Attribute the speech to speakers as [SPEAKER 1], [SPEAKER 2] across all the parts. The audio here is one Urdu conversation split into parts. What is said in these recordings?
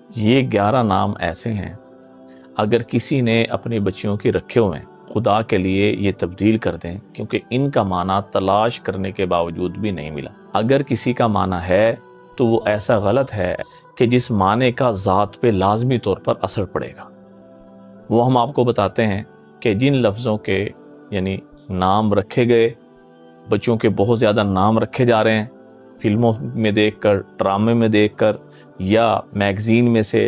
[SPEAKER 1] یہ 11 نام ایسے ہیں اگر کسی نے اپنی بچیوں کی رکھے ہوئے ہیں خدا کے لیے یہ تبدیل کر دیں، کیونکہ ان کا معنی تلاش کرنے کے باوجود بھی نہیں ملا۔ اگر کسی کا معنی ہے تو وہ ایسا غلط ہے کہ جس معنی کا ذات پہ لازمی طور پر اثر پڑے گا۔ وہ ہم آپ کو بتاتے ہیں کہ جن لفظوں کے یعنی نام رکھے گئے، بچوں کے بہت زیادہ نام رکھے جا رہے ہیں فلموں میں دیکھ کر، ڈرامے میں دیکھ کر، یا میگزین میں سے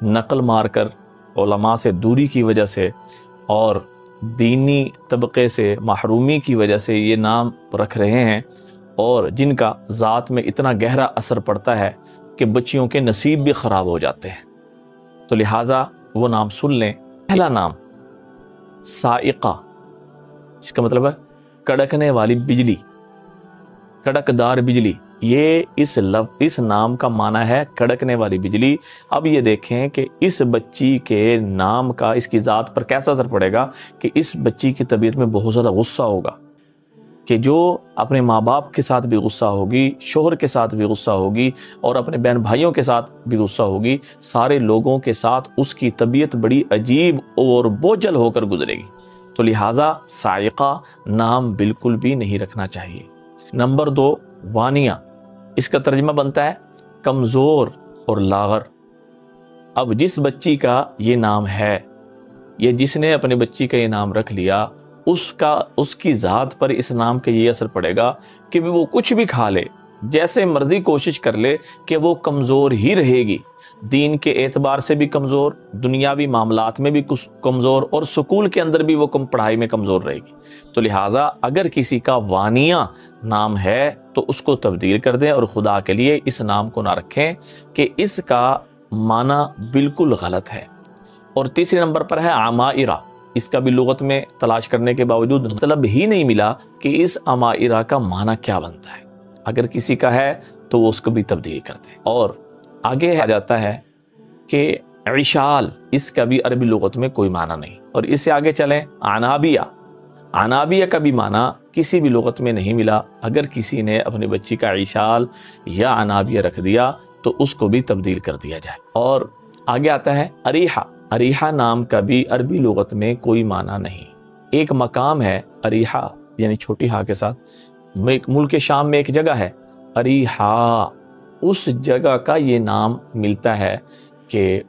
[SPEAKER 1] نقل مار کر، علماء سے دوری کی وجہ سے اور دینی طبقے سے محرومی کی وجہ سے یہ نام رکھ رہے ہیں، اور جن کا ذات میں اتنا گہرا اثر پڑتا ہے کہ بچیوں کے نصیب بھی خراب ہو جاتے ہیں۔ تو لہٰذا وہ نام سن لیں۔ پہلا نام سائقہ، اس کا مطلب ہے کڑکنے والی بجلی، کڑکدار بجلی۔ یہ اس نام کا معنی ہے کڑکنے والی بجلی۔ اب یہ دیکھیں کہ اس بچی کے نام کا اس کی ذات پر کیسا اثر پڑے گا کہ اس بچی کی طبیعت میں بہت زیادہ غصہ ہوگا، کہ جو اپنے ماں باپ کے ساتھ بھی غصہ ہوگی، شوہر کے ساتھ بھی غصہ ہوگی، اور اپنے بہن بھائیوں کے ساتھ بھی غصہ ہوگی، سارے لوگوں کے ساتھ اس کی طبیعت بڑی عجیب اور بوجھل ہو کر گزرے گی۔ تو لہٰذا سائقہ نام بالکل بھی نہیں رکھنا چاہیے۔ نمبر 2 وانیہ، اس کا ترجمہ بنتا ہے کمزور اور لاغر۔ اب جس بچی کا یہ نام ہے، یہ جس نے اپنے بچی کا یہ نام رکھ لیا، اس کی ذات پر اس نام کا یہ اثر پڑے گا کہ وہ کچھ بھی کھا لے، جیسے مرضی کوشش کر لے، کہ وہ کمزور ہی رہے گی، دین کے اعتبار سے بھی کمزور، دنیاوی معاملات میں بھی کمزور، اور سکول کے اندر بھی وہ پڑھائی میں کمزور رہے گی۔ تو لہٰذا اگر کسی کا وانیہ نام ہے تو اس کو تبدیل کر دیں، اور خدا کے لیے اس نام کو نہ رکھیں کہ اس کا معنی بالکل غلط ہے۔ اور تیسرے نمبر پر ہے عمائرہ، اس کا بھی لغت میں تلاش کرنے کے باوجود مطلب ہی نہیں ملا کہ اس عمائرہ کا معنی کیا بنتا ہے۔ اگر کسی کا ہے تو وہ اس کو بھی تبدیل کر دیں۔ اور آگے آ جاتا ہے کہ عشال، اس کا بھی عربی لغت میں کوئی معنی نہیں۔ اور اس سے آگے چلیں عنابیہ، عنابیہ کا بھی معنی کسی بھی لغت میں نہیں ملا۔ اگر کسی نے اپنی بچی کا عشال یا عنابیہ رکھ دیا تو اس کو بھی تبدیل کر دیا جائے۔ اور آگے آتا ہے اریحہ، اریحہ نام کا بھی عربی لغت میں کوئی معنی نہیں۔ ایک مقام ہے اریحہ، یعنی چھوٹی ہا کے ساتھ، ملک شام میں ایک جگہ ہے اریحہ، اس جگہ کا یہ نام ملتا ہے کہ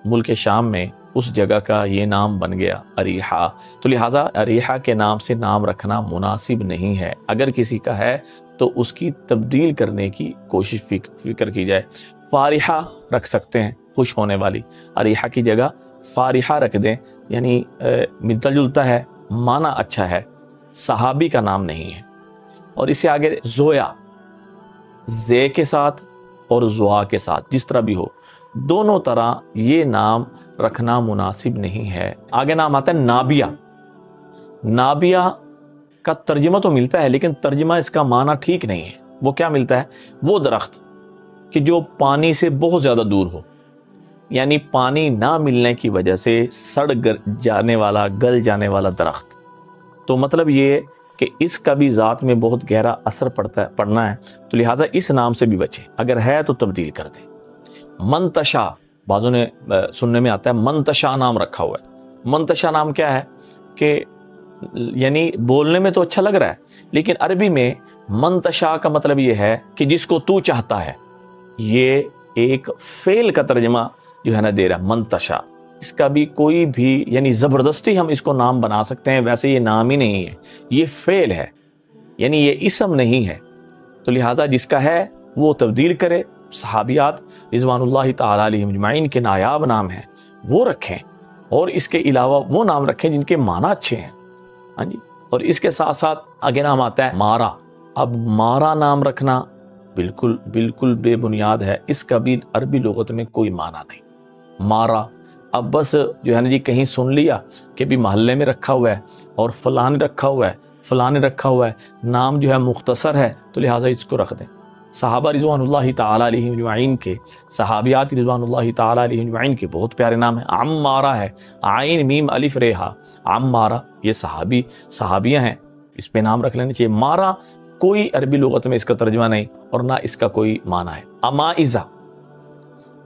[SPEAKER 1] ملک شام میں اس جگہ کا یہ نام بن گیا اریحہ۔ تو لہٰذا اریحہ کے نام سے نام رکھنا مناسب نہیں ہے۔ اگر کسی کا ہے تو اس کی تبدیل کرنے کی کوشش فکر کی جائے۔ فارحہ رکھ سکتے ہیں، خوش ہونے والی، اریحہ کی جگہ فارحہ رکھ دیں، یعنی ملتا جلتا ہے، معنی اچھا ہے، صحابی کا نام نہیں ہے۔ اور اس سے آگے زویا، زے کے ساتھ اور زوا کے ساتھ، جس طرح بھی ہو، دونوں طرح یہ نام رکھنا مناسب نہیں ہے۔ آگے نام آتا ہے نابیہ۔ نابیہ کا ترجمہ تو ملتا ہے لیکن ترجمہ اس کا معنی ٹھیک نہیں ہے۔ وہ کیا ملتا ہے؟ وہ درخت کہ جو پانی سے بہت زیادہ دور ہو، یعنی پانی نہ ملنے کی وجہ سے سڑ جانے والا، گل جانے والا درخت۔ تو مطلب یہ کہ اس کا بھی ذات میں بہت گہرا اثر پڑنا ہے، تو لہٰذا اس نام سے بھی بچیں، اگر ہے تو تبدیل کر دیں۔ منتشا، بعضوں نے سننے میں آتا ہے منتشا نام رکھا ہوا ہے۔ منتشا نام کیا ہے کہ یعنی بولنے میں تو اچھا لگ رہا ہے لیکن عربی میں منتشا کا مطلب یہ ہے کہ جس کو تو چاہتا ہے۔ یہ ایک فعل کا ترجمہ جو ہے نا دے رہا ہے منتشا۔ اس کا بھی کوئی بھی یعنی زبردستی ہم اس کو نام بنا سکتے ہیں، ویسے یہ نام ہی نہیں ہے، یہ فعل ہے، یعنی یہ اسم نہیں ہے۔ تو لہٰذا جس کا ہے وہ تبدیل کرے۔ صحابیات رضوان اللہ تعالی علیہم اجمعین کے نایاب نام ہیں، وہ رکھیں، اور اس کے علاوہ وہ نام رکھیں جن کے معنی اچھے ہیں۔ ہاں جی۔ اور اس کے ساتھ ساتھ آگے نام آتا ہے مارا۔ اب مارا نام رکھنا بالکل بے بنیاد ہے، اس کا بھی عربی لغت میں کوئی معنی نہیں۔ مارا، اب بس جو ہے نا جی کہیں سن لیا کہ بھی محلے میں رکھا ہوا ہے اور فلاں رکھا ہوا ہے، فلاں رکھا ہوا ہے، نام جو ہے مختصر ہے تو لہٰذا اس کو رکھ دیں۔ صحابہ رضوان اللہ تعالی علیہم اجمعین کے، صحابیات رضوان اللہ تعالی علیہم اجمعین کے بہت پیارے نام ہیں۔ عمارہ ہے، عین میم الف ریحہ، عمارہ، یہ صحابیہ ہیں، اس پہ نام رکھ لینا چاہیے۔ مارا کوئی عربی لغت میں اس کا ترجمہ نہیں اور نہ اس کا کوئی معنی ہے۔ امائزہ،